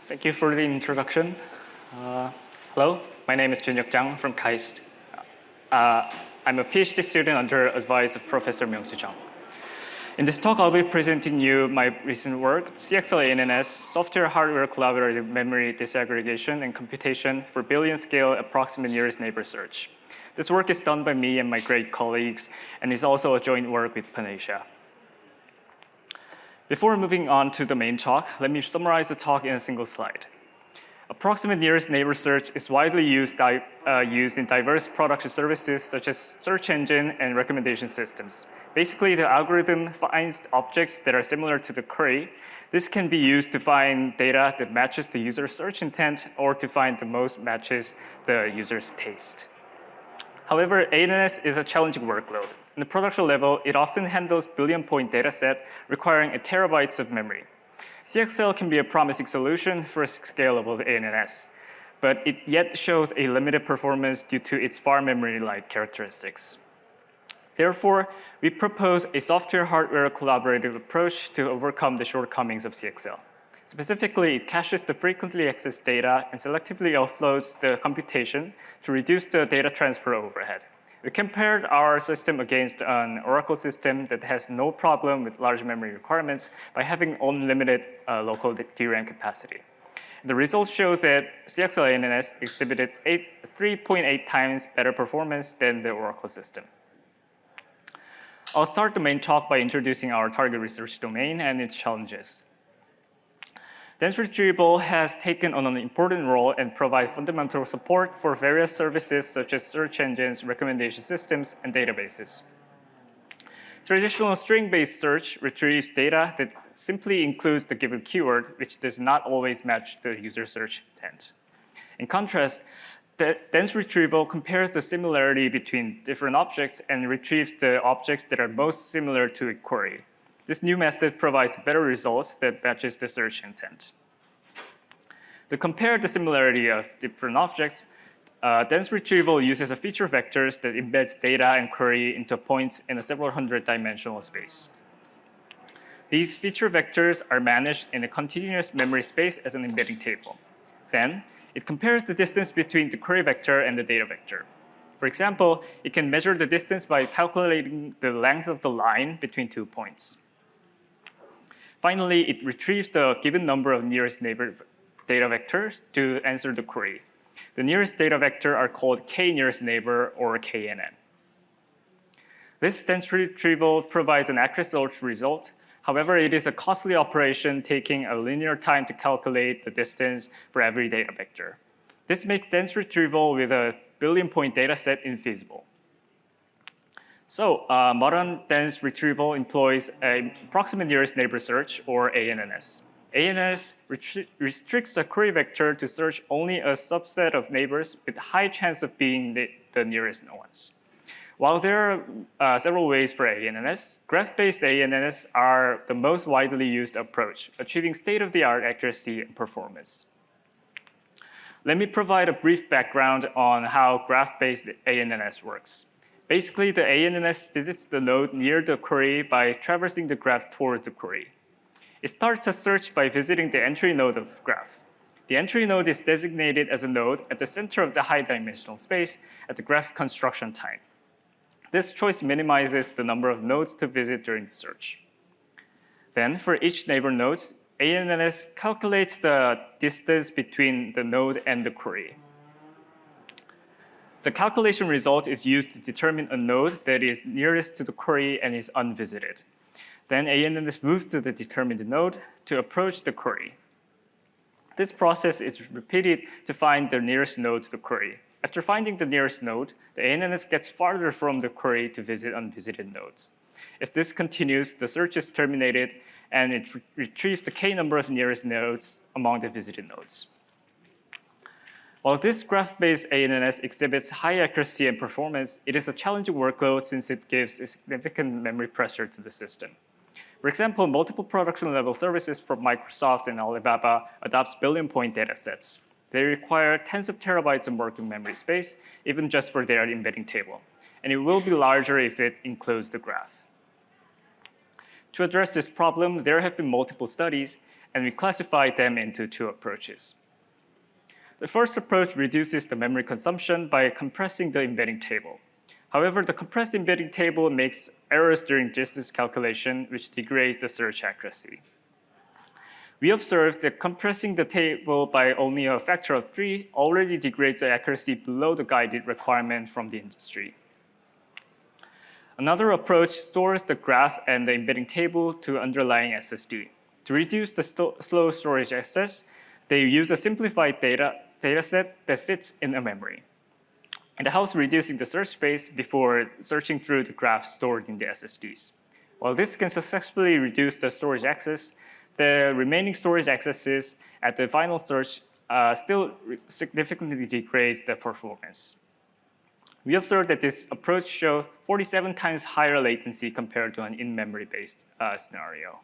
Thank you for the introduction. Hello, my name is Junhyeok Jang from KAIST. I'm a PhD student under advice of Professor Myoungsoo Jang. In this talk, I'll be presenting you my recent work, CXL-ANNS, Software-Hardware Collaborative Memory Disaggregation and Computation for Billion-Scale Approximate Nearest Neighbor Search. This work is done by me and my great colleagues, and is also a joint work with Panmnesia. Before moving on to the main talk, let me summarize the talk in a single slide. Approximate nearest neighbor search is widely used in diverse production services such as search engine and recommendation systems. Basically, the algorithm finds objects that are similar to the query. This can be used to find data that matches the user's search intent or to find the most matches the user's taste. However, ANNS is a challenging workload. In the production level, it often handles billion-point data set requiring terabytes of memory. CXL can be a promising solution for scalable ANNS, but it yet shows a limited performance due to its far memory-like characteristics. Therefore, we propose a software-hardware collaborative approach to overcome the shortcomings of CXL. Specifically, it caches the frequently accessed data and selectively offloads the computation to reduce the data transfer overhead. We compared our system against an Oracle system that has no problem with large memory requirements by having unlimited local DRAM capacity. The results show that CXL-ANNS exhibited 3.8 times better performance than the Oracle system. I'll start the main talk by introducing our target research domain and its challenges. Dense retrieval has taken on an important role and provides fundamental support for various services such as search engines, recommendation systems, and databases. Traditional string-based search retrieves data that simply includes the given keyword, which does not always match the user search intent. In contrast, dense retrieval compares the similarity between different objects and retrieves the objects that are most similar to a query. This new method provides better results that matches the search intent. To compare the similarity of different objects, dense retrieval uses a feature vectors that embeds data and query into points in a several hundred dimensional space. These feature vectors are managed in a continuous memory space as an embedding table. Then, it compares the distance between the query vector and the data vector. For example, it can measure the distance by calculating the length of the line between 2 points. Finally, it retrieves the given number of nearest neighbor data vectors to answer the query. The nearest data vector are called K nearest neighbor or KNN. This dense retrieval provides an accurate search result. However, it is a costly operation taking a linear time to calculate the distance for every data vector. This makes dense retrieval with a billion-point data set infeasible. So, modern dense retrieval employs an approximate nearest neighbor search, or ANNS. ANNS restricts a query vector to search only a subset of neighbors with high chance of being the nearest ones. While there are several ways for ANNS, graph-based ANNS are the most widely used approach, achieving state-of-the-art accuracy and performance. Let me provide a brief background on how graph-based ANNS works. Basically, the ANNS visits the node near the query by traversing the graph towards the query. It starts a search by visiting the entry node of the graph. The entry node is designated as a node at the center of the high-dimensional space at the graph construction time. This choice minimizes the number of nodes to visit during the search. Then, for each neighbor node, ANNS calculates the distance between the node and the query. The calculation result is used to determine a node that is nearest to the query and is unvisited. Then ANNS moves to the determined node to approach the query. This process is repeated to find the nearest node to the query. After finding the nearest node, the ANNS gets farther from the query to visit unvisited nodes. If this continues, the search is terminated and it retrieves the k number of nearest nodes among the visited nodes. While this graph-based ANNS exhibits high accuracy and performance, it is a challenging workload since it gives a significant memory pressure to the system. For example, multiple production-level services from Microsoft and Alibaba adopts billion-point data sets. They require tens of terabytes of working memory space, even just for their embedding table. And it will be larger if it includes the graph. To address this problem, there have been multiple studies, and we classify them into two approaches. The first approach reduces the memory consumption by compressing the embedding table. However, the compressed embedding table makes errors during distance calculation, which degrades the search accuracy. We observed that compressing the table by only a factor of 3 already degrades the accuracy below the guided requirement from the industry. Another approach stores the graph and the embedding table to underlying SSD. To reduce the slow storage access, they use a simplified dataset that fits in a memory. And it helps reducing the search space before searching through the graph stored in the SSDs. While this can successfully reduce the storage access, the remaining storage accesses at the final search still significantly degrades the performance. We observed that this approach shows 47 times higher latency compared to an in-memory based scenario.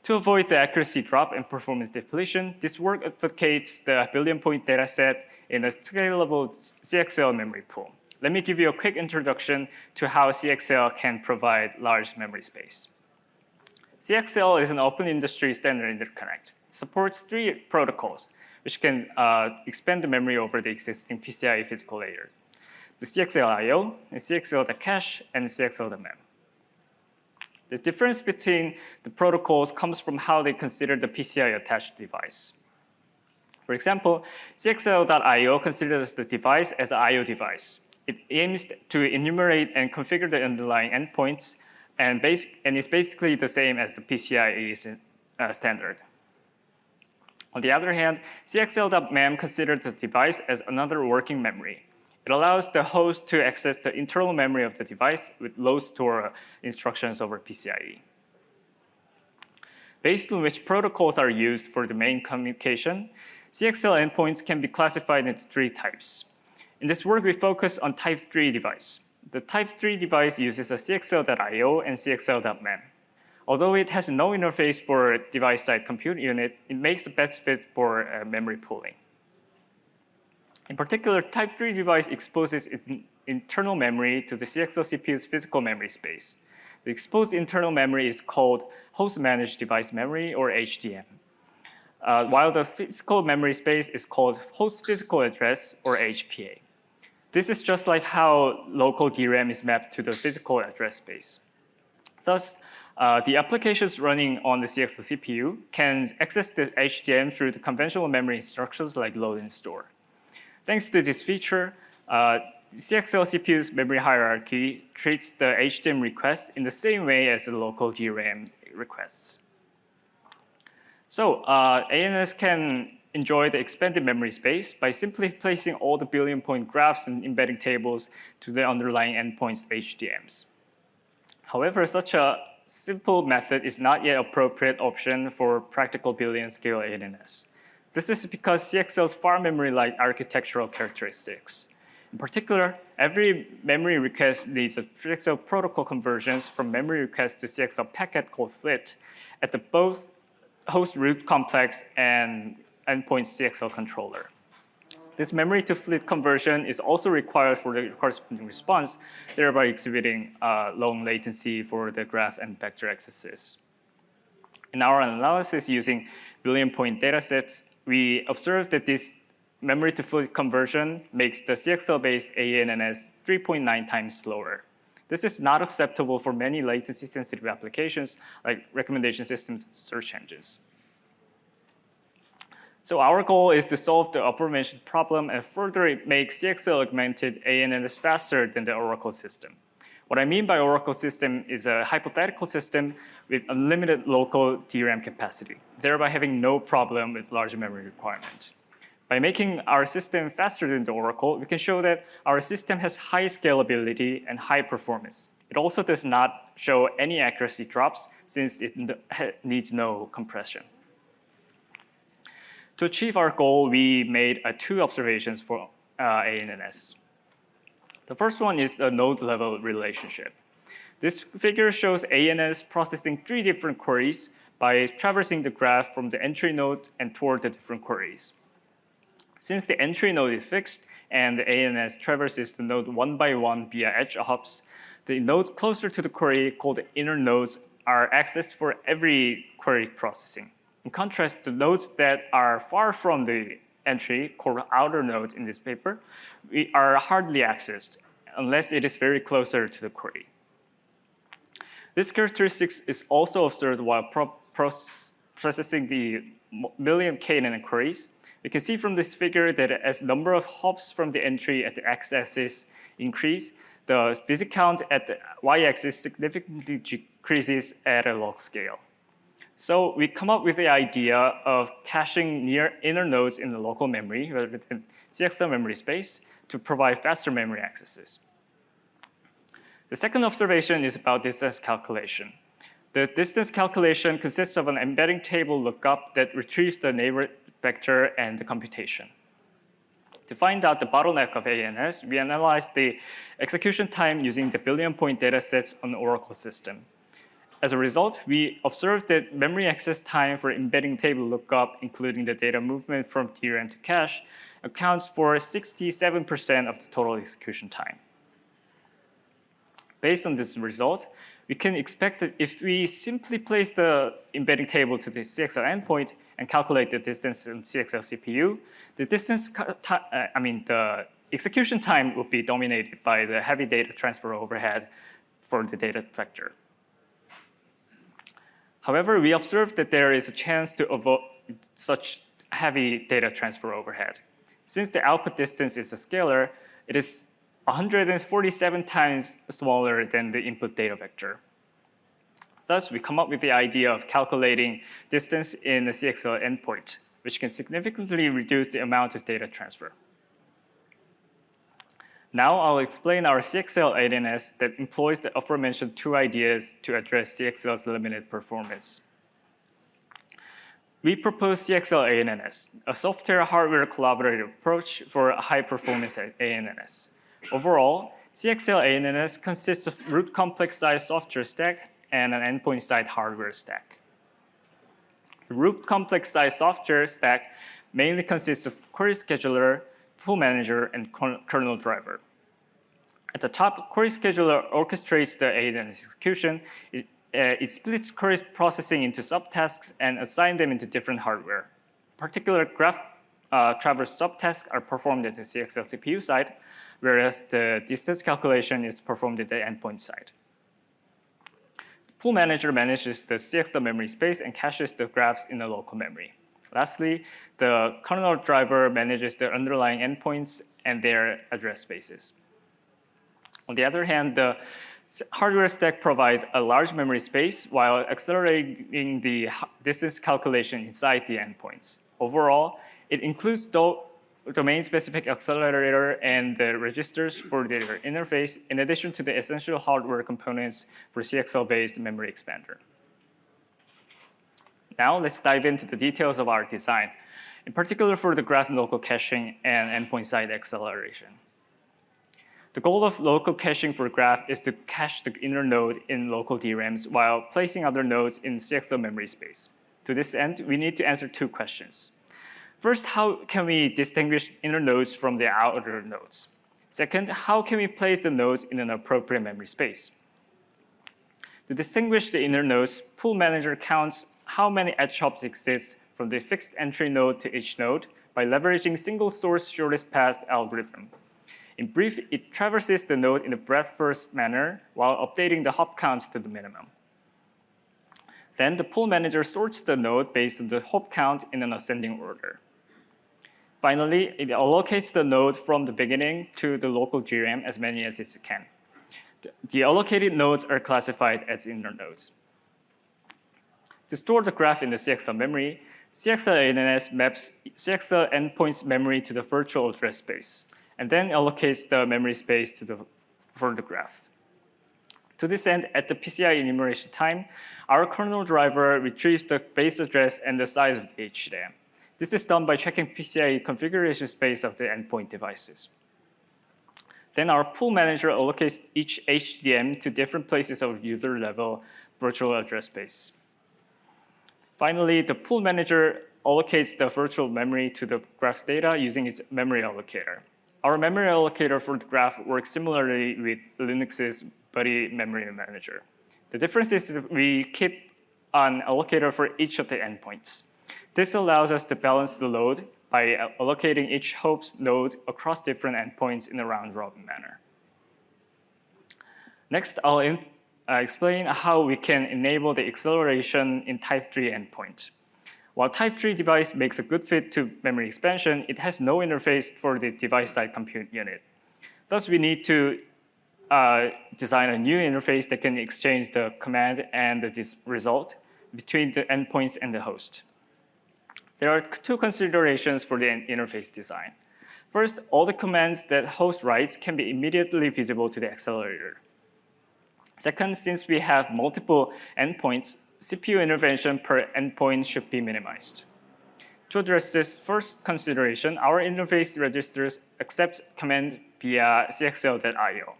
To avoid the accuracy drop and performance depletion, this work advocates the billion-point dataset in a scalable CXL memory pool. Let me give you a quick introduction to how CXL can provide large memory space. CXL is an open industry standard interconnect. It supports 3 protocols, which can expand the memory over the existing PCIe physical layer: the CXL-IO, the CXL-cache, and the CXL-MEM. The difference between the protocols comes from how they consider the PCI attached device. For example, CXL.IO considers the device as an I/O device. It aims to enumerate and configure the underlying endpoints, and is basically the same as the PCIe standard. On the other hand, CXL.MEM considers the device as another working memory. It allows the host to access the internal memory of the device with load store instructions over PCIe. Based on which protocols are used for the main communication, CXL endpoints can be classified into 3 types. In this work, we focus on type 3 device. The type 3 device uses a CXL.IO and CXL.MEM. Although it has no interface for device-side compute unit, it makes the best fit for memory pooling. In particular, type 3 device exposes its internal memory to the CXL CPU's physical memory space. The exposed internal memory is called host-managed device memory, or HDM, while the physical memory space is called host physical address, or HPA. This is just like how local DRAM is mapped to the physical address space. Thus, the applications running on the CXL CPU can access the HDM through the conventional memory instructions like load and store. Thanks to this feature, CXL CPU's memory hierarchy treats the HDM request in the same way as the local DRAM requests. So ANNS can enjoy the expanded memory space by simply placing all the billion-point graphs and embedding tables to the underlying endpoints HDMs. However, such a simple method is not yet an appropriate option for practical billion-scale ANNS. This is because CXL's far memory-like architectural characteristics. In particular, every memory request needs a CXL protocol conversions from memory request to CXL packet called FLIT at the both host root complex and endpoint CXL controller. This memory to FLIT conversion is also required for the corresponding response, thereby exhibiting long latency for the graph and vector accesses. In our analysis using billion-point datasets, we observed that this memory to FLIT conversion makes the CXL-based ANNS 3.9 times slower. This is not acceptable for many latency-sensitive applications like recommendation systems and search engines. So our goal is to solve the aforementioned problem and further make CXL-augmented ANNS faster than the Oracle system. What I mean by Oracle system is a hypothetical system with unlimited local DRAM capacity, thereby having no problem with large memory requirement. By making our system faster than the Oracle, we can show that our system has high scalability and high performance. It also does not show any accuracy drops since it needs no compression. To achieve our goal, we made 2 observations for ANNS. The first one is the node level relationship. This figure shows ANNS processing 3 different queries by traversing the graph from the entry node and toward the different queries. Since the entry node is fixed and the ANNS traverses the node one by one via edge hops, the nodes closer to the query called the inner nodes are accessed for every query processing. In contrast, the nodes that are far from the entry, called outer nodes in this paper, are hardly accessed unless it is very closer to the query. This characteristic is also observed while processing the million KNN queries. You can see from this figure that as the number of hops from the entry at the x-axis increase, the visit count at the y-axis significantly decreases at a log scale. So we come up with the idea of caching near inner nodes in the local memory rather than CXL memory space to provide faster memory accesses. The second observation is about distance calculation. The distance calculation consists of an embedding table lookup that retrieves the neighbor vector and the computation. To find out the bottleneck of ANS, we analyzed the execution time using the billion-point datasets on the Oracle system. As a result, we observed that memory access time for embedding table lookup, including the data movement from DRAM to cache, accounts for 67% of the total execution time. Based on this result, we can expect that if we simply place the embedding table to the CXL endpoint and calculate the distance in CXL CPU, the execution time would be dominated by the heavy data transfer overhead for the data vector. However, we observed that there is a chance to avoid such heavy data transfer overhead. Since the output distance is a scalar, it is 147 times smaller than the input data vector. Thus, we come up with the idea of calculating distance in the CXL endpoint, which can significantly reduce the amount of data transfer. Now I'll explain our CXL-ANNS that employs the aforementioned two ideas to address CXL's limited performance. We propose CXL-ANNS, a software-hardware collaborative approach for high-performance ANNS. Overall, CXL-ANNS consists of root complex-sized software stack and an endpoint-side hardware stack. The root complex-sized software stack mainly consists of query scheduler, pool manager, and kernel driver. At the top, query scheduler orchestrates the ANNS execution. It splits query processing into subtasks and assigns them into different hardware. Particular graph traverse subtasks are performed at the CXL CPU side, whereas the distance calculation is performed at the endpoint side. The pool manager manages the CXL memory space and caches the graphs in the local memory. Lastly, the kernel driver manages the underlying endpoints and their address spaces. On the other hand, the hardware stack provides a large memory space while accelerating the distance calculation inside the endpoints. Overall, it includes domain-specific accelerator and the registers for their interface, in addition to the essential hardware components for CXL-based memory expander. Now let's dive into the details of our design, in particular for the graph local caching and endpoint-side acceleration. The goal of local caching for graph is to cache the inner node in local DRAMs while placing other nodes in CXL memory space. To this end, we need to answer two questions. First, how can we distinguish inner nodes from the outer nodes? Second, how can we place the nodes in an appropriate memory space? To distinguish the inner nodes, Pool Manager counts how many edge hops exist from the fixed entry node to each node by leveraging single source shortest path algorithm. In brief, it traverses the node in a breadth-first manner while updating the hop counts to the minimum. Then the Pool Manager sorts the node based on the hop count in an ascending order. Finally, it allocates the node from the beginning to the local DRAM as many as it can. The allocated nodes are classified as inner nodes. To store the graph in the CXL memory, CXL-ANNS maps CXL endpoint's memory to the virtual address space, and then allocates the memory space for the graph. To this end, at the PCI enumeration time, our kernel driver retrieves the base address and the size of the HDM. This is done by checking PCI configuration space of the endpoint devices. Then our pool manager allocates each HDM to different places of user level virtual address space. Finally, the pool manager allocates the virtual memory to the graph data using its memory allocator. Our memory allocator for the graph works similarly with Linux's Buddy memory manager. The difference is that we keep an allocator for each of the endpoints. This allows us to balance the load by allocating each host's node across different endpoints in a round-robin manner. Next, I'll explain how we can enable the acceleration in type 3 endpoint. While type 3 device makes a good fit to memory expansion, it has no interface for the device-side compute unit. Thus, we need to design a new interface that can exchange the command and the result between the endpoints and the host. There are two considerations for the interface design. First, all the commands that host writes can be immediately visible to the accelerator. Second, since we have multiple endpoints, CPU intervention per endpoint should be minimized. To address this first consideration, our interface registers accept command via CXL.io.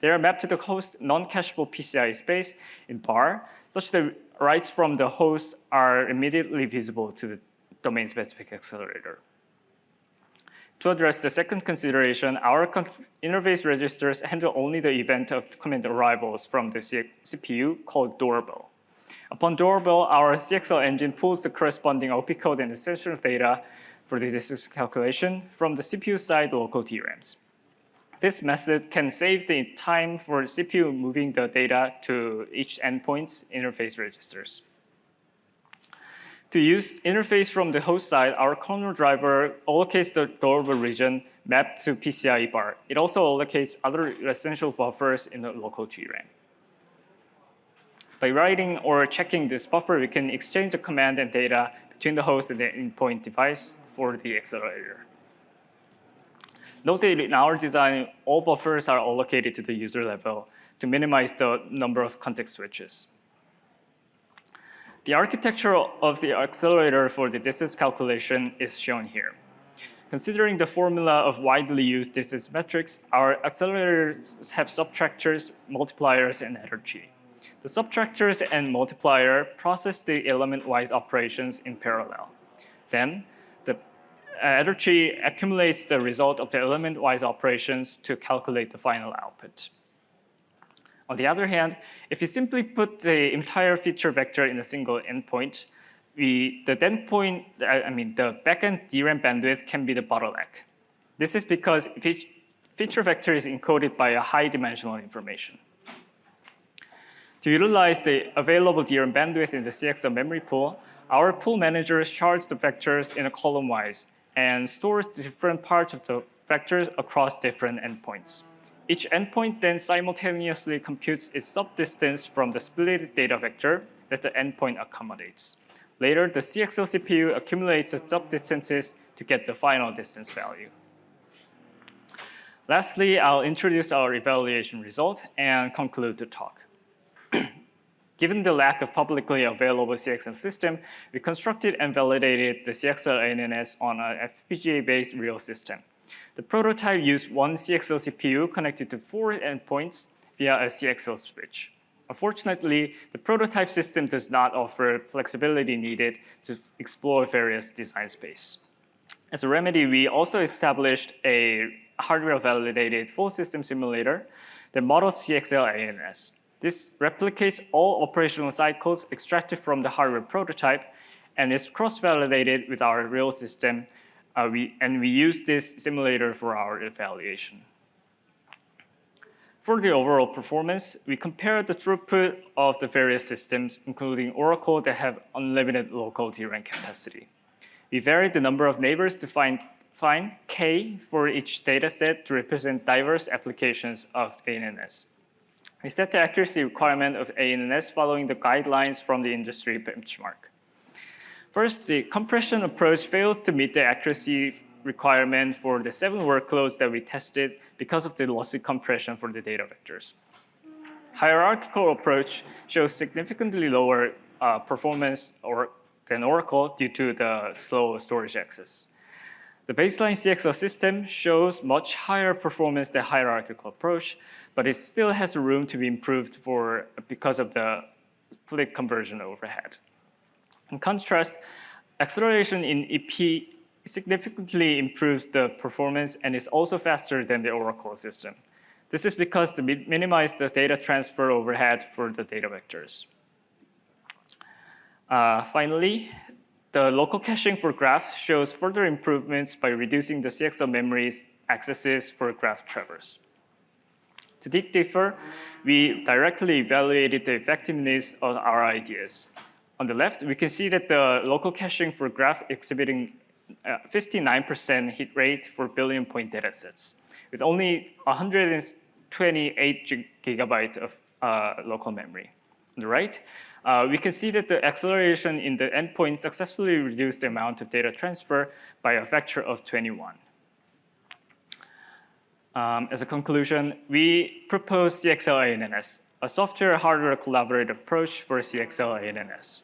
They are mapped to the host non-cacheable PCI space in bar, such that writes from the host are immediately visible to the domain-specific accelerator. To address the second consideration, our interface registers handle only the event of command arrivals from the CPU called doorbell. Upon doorbell, our CXL engine pulls the corresponding OP code and essential data for the distance calculation from the CPU side local DRAMs. This method can save the time for the CPU moving the data to each endpoint's interface registers. To use interface from the host side, our kernel driver allocates the doorbell region mapped to PCIe bar. It also allocates other essential buffers in the local DRAM. By writing or checking this buffer, we can exchange the command and data between the host and the endpoint device for the accelerator. Note that in our design, all buffers are allocated to the user level to minimize the number of context switches. The architecture of the accelerator for the distance calculation is shown here. Considering the formula of widely used distance metrics, our accelerators have subtractors, multipliers, and adder tree. The subtractors and multiplier process the element-wise operations in parallel. Then, the adder tree accumulates the result of the element-wise operations to calculate the final output. On the other hand, if you simply put the entire feature vector in a single endpoint, the backend DRAM bandwidth can be the bottleneck. This is because feature vector is encoded by a high-dimensional information. To utilize the available DRAM bandwidth in the CXL memory pool, our pool manager charts the vectors in a column-wise and stores different parts of the vectors across different endpoints. Each endpoint then simultaneously computes its subdistance from the split data vector that the endpoint accommodates. Later, the CXL CPU accumulates the subdistances to get the final distance value. Lastly, I'll introduce our evaluation result and conclude the talk. Given the lack of publicly available CXL system, we constructed and validated the CXL-ANNS on an FPGA-based real system. The prototype used one CXL CPU connected to 4 endpoints via a CXL switch. Unfortunately, the prototype system does not offer flexibility needed to explore various design space. As a remedy, we also established a hardware-validated full system simulator that models CXL-ANNS. This replicates all operational cycles extracted from the hardware prototype and is cross-validated with our real system. We use this simulator for our evaluation. For the overall performance, we compared the throughput of the various systems, including Oracle that have unlimited local DRAM capacity. We varied the number of neighbors to find K for each dataset to represent diverse applications of ANNS. We set the accuracy requirement of ANNS following the guidelines from the industry benchmark. First, the compression approach fails to meet the accuracy requirement for the 7 workloads that we tested because of the lossy compression for the data vectors. Hierarchical approach shows significantly lower performance than Oracle due to the slow storage access. The baseline CXL system shows much higher performance than hierarchical approach, but it still has room to be improved because of the split conversion overhead. In contrast, acceleration in EP significantly improves the performance and is also faster than the Oracle system. This is because to minimize the data transfer overhead for the data vectors. Finally, the local caching for graphs shows further improvements by reducing the CXL memory accesses for graph traverse. To dig deeper, we directly evaluated the effectiveness of our ideas. On the left, we can see that the local caching for graph exhibiting 59% hit rate for billion point datasets, with only 128 gigabytes of local memory. On the right, we can see that the acceleration in the endpoint successfully reduced the amount of data transfer by a factor of 21. As a conclusion, we propose CXL-ANNS, a software-hardware collaborative approach for CXL-ANNS.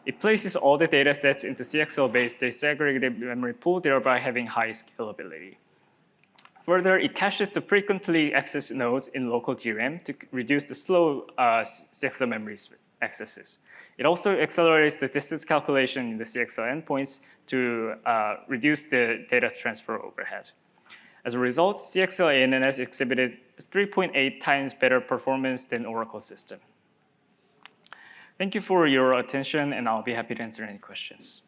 It places all the data sets into CXL-based disaggregated memory pool, thereby having high scalability. Further, it caches the frequently accessed nodes in local DRAM to reduce the slow CXL memory accesses. It also accelerates the distance calculation in the CXL endpoints to reduce the data transfer overhead. As a result, CXL-ANNS exhibited 3.8 times better performance than Oracle system. Thank you for your attention, and I'll be happy to answer any questions.